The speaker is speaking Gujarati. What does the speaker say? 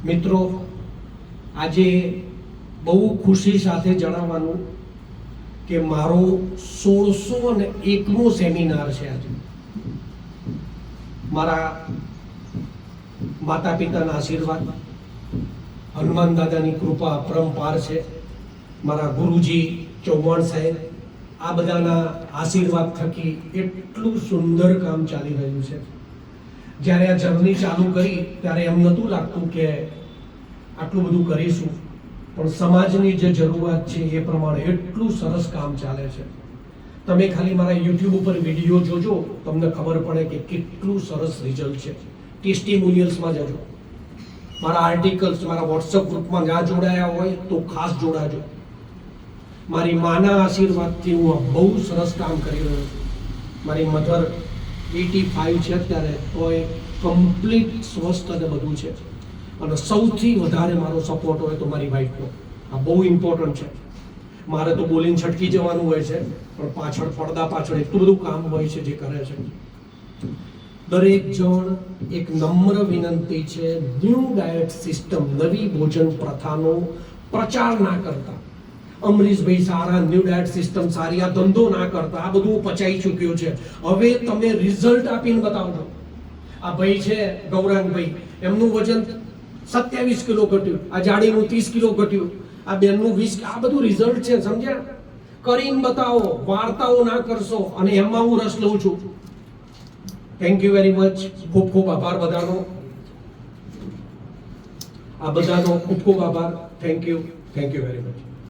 મિત્રો, આજે બહુ ખુશી સાથે જણાવવાનું કે મારો 1601મો સેમિનાર છે આજે. મારા માતા પિતાના આશીર્વાદ, હનુમાન દાદાની કૃપા પરંપાર છે, મારા ગુરુજી ચૌહાણ સાહેબ, આ બધાના આશીર્વાદ થકી એટલું સુંદર કામ ચાલી રહ્યું છે. જ્યારે આ જર્ની ચાલુ કરી ત્યારે એમ નહોતું લાગતું કે આટલું બધું કરીશું, પણ સમાજની જે જરૂરિયાત છે એ પ્રમાણે એટલું સરસ કામ ચાલે છે. તમે ખાલી મારા યુટ્યુબ ઉપર વિડીયો જોજો, તમને ખબર પડે કે કેટલું સરસ રિઝલ્ટ છે. ટેસ્ટિમોનિયલ્સમાં જજો, મારા આર્ટિકલ્સ મારા વોટ્સઅપ ગ્રુપમાં ના જોડાયા હોય તો ખાસ જોડાજો. મારી માના આશીર્વાદથી હું આ બહુ સરસ કામ કરી રહ્યો છું. મારી મધર 85 છે અત્યારે, તો એ કમ્પ્લીટ સ્વસ્થ અને બધું છે. અને સૌથી વધારે મારો સપોર્ટ હોય તો મારી વાઈફનો. આ બહુ ઇમ્પોર્ટન્ટ છે. મારે તો બોલીને છટકી જવાનું હોય છે, પણ પાછળ પડદા પાછળ એટલું બધું કામ હોય છે જે કરે છે. દરેક જણ એક નમ્ર વિનંતી છે, ન્યૂ ડાયટ સિસ્ટમ, નવી ભોજન પ્રથાનો પ્રચાર ના કરતા. અમરીશભાઈ સારા, ન્યૂ ડાયટ સિસ્ટમ સારી, આ ધંધો ના કરતા. આ બધું પચાઈ ચૂક્યું છે. હવે તમે રિઝલ્ટ આપીને બતાવજો. આ ભાઈ છે ગૌરાંગભાઈ, એમનું વજન 27 કિલો ઘટ્યું, આ જાડીનું 30 કિલો ઘટ્યું, આ બેનનું 20. આ બધું રિઝલ્ટ છે, સમજ્યા? કરીને બતાવો, વાર્તાઓ ના કરશો. અને એમાં હું રસ લઉં છું. Thank you very much. ખૂબ ખૂબ આભાર બધાનો. આ બધાનો ખૂબ ખૂબ આભાર. Thank you very much.